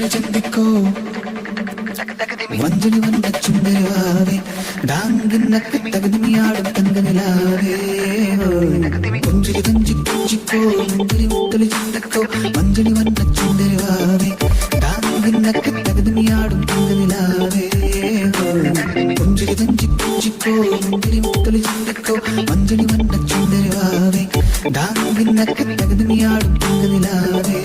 മുത്തല ചന്ദിക്കോ വഞ്ചനി വന്ന ചുണ്ടരുവാവേ ഡാങ്കിന്നൊക്കെ തകതിമിയാടും തങ്കനിലാവേ കൊഞ്ചിരി തഞ്ചി കൊഞ്ചിക്കോ മുന്തിരി മുത്തല ചന്ദിക്കോ വഞ്ചനി വന്ന ചുണ്ടരുവാവേ ഡാങ്കിന്നൊക്കെ തകതിമിയാടും തങ്കനിലാവേ കൊഞ്ചിരി തഞ്ചി കൊഞ്ചിക്കോ മുന്തിരി മുത്തല ചന്ദിക്കോ വഞ്ചനി വന്ന ചുണ്ടരുവാവേ ഡാങ്കിന്നൊക്കെ തകതിമിയാടും തങ്കനിലാവേ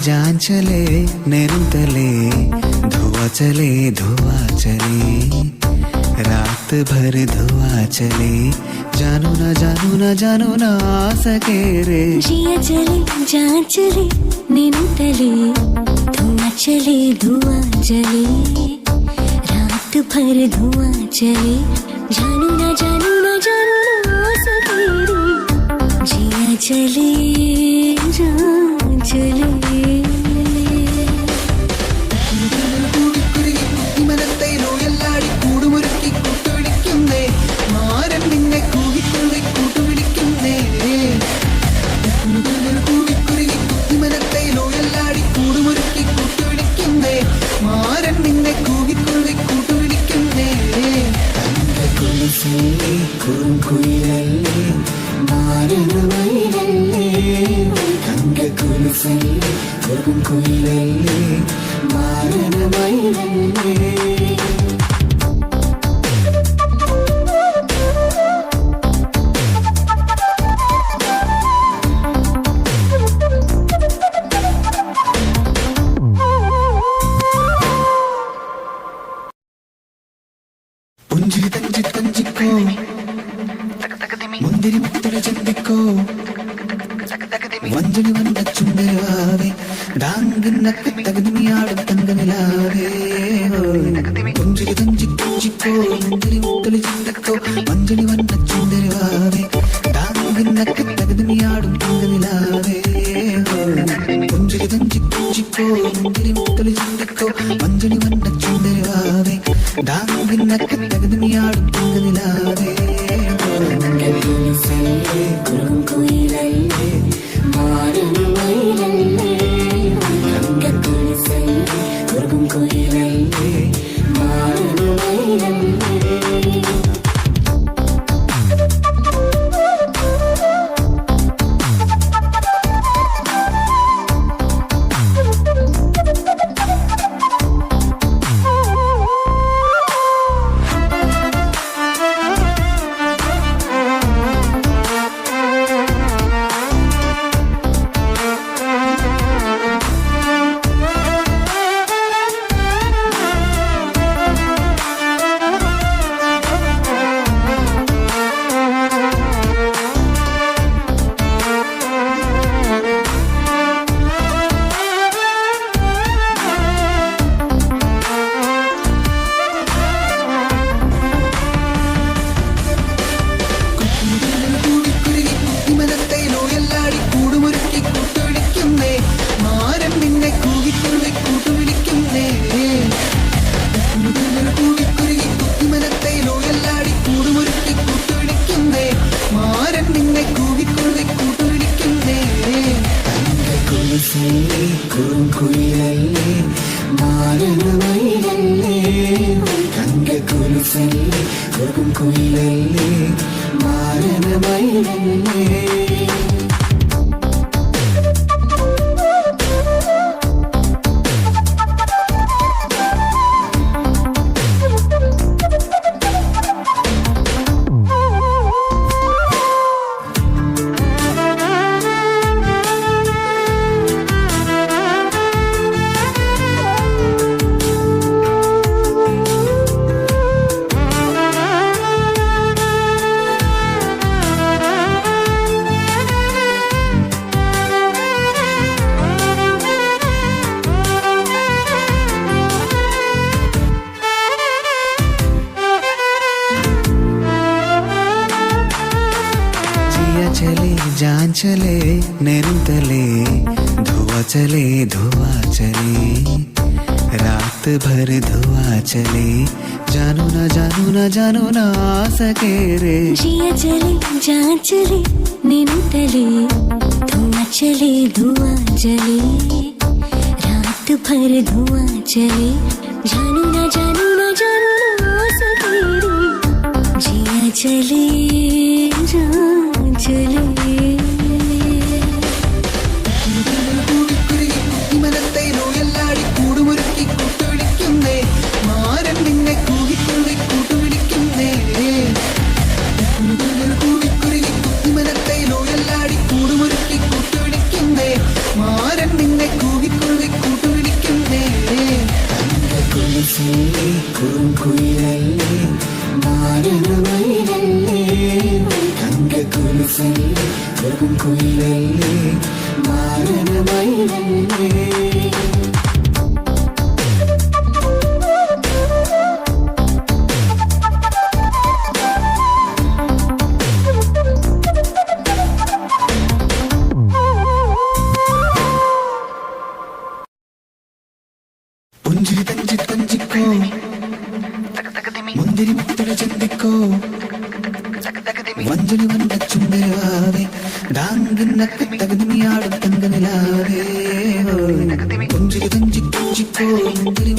जान चले नैन तले धुआं चले रात भर धुआं चले जानू ना आ सके रे जिया चले जान चले नैन तले धुआं चले रात भर धुआं चले जानू ना आ सके रे जिया चले जान चले മുന്തിരി മുത്തല ചന്ദിക്കോ വഞ്ചനി വന്ന ചുണ്ടരുവാവേ ഡാങ്കിന്നൊക്കെ തകതിമിയാടും തങ്കനിലാവേ കൊഞ്ചിരി തഞ്ചി കൊഞ്ചിക്കോ മുന്തിരി മുത്തല ചന്ദിക്കോ വഞ്ചനി വന്ന ചുണ്ടരുവാവേ ഡാങ്കിന്നൊക്കെ തകതിമിയാടും തങ്കനിലാവേ കൊഞ്ചിരി തഞ്ചി കൊഞ്ചിക്കോ മുന്തിരി മുത്തല ചന്ദിക്കോ വഞ്ചനി വന്ന ചുണ്ടരുവാവേ ഡാങ്കിന്നൊക്കെ തകതിമിയാടും തങ്കനിലാവേ കുലുസല്ലേ കുറുംകുയിലല്ലേ മാരണമയിലല്ലേ തങ്ക കുലുസല്ലേ കുറുംകുയിലല്ലേ മാരണമയിലല്ലേ चले जान चले नैन तले धुआं चले रात भर धुआं चले जानू ना सके रे जिया चले जान चले नैन तले धुआं चले रात भर धुआं चले जानू ना सके रे जिया चले जान चले മനത്തെ നോയല്ലാടി കൂടുമൊരുക്കി കൂട്ടുപിടിക്കുന്നേ മാരൻ നിന്നെ കൂടിക്കൊള്ളി കൂട്ടുപിടിക്കുന്നേ കൂടിക്കുരുകി കുത്തിമനത്തെ നോയല്ലാടി കൂടുമൊരുക്കി കൂട്ടുപിടിക്കുന്നേ മാരൻ നിന്നെ കൂടിക്കൊള്ളി കൂട്ടുപിടിക്കുന്നേ കുലുസല്ലേ കുറുംകുയിലല്ലേ മാരണമയിലല്ലേ തങ്ക കുലുസല്ലേ കുറുംകുയിലല്ലേ മാരണമയിലല്ലേ പുഞ്ചിരി തഞ്ചിക്കോ മുന്തിരി മുത്തല ചിന്തിക്കോ വഞ്ചനി വന്ന ചുണ്ടരാവേ ഡാങ്കിന്നക്ക് തകതിമിയാടും തങ്ക നിലാവേ പുഞ്ചിരി തഞ്ചിക്കോ മുന്തിരി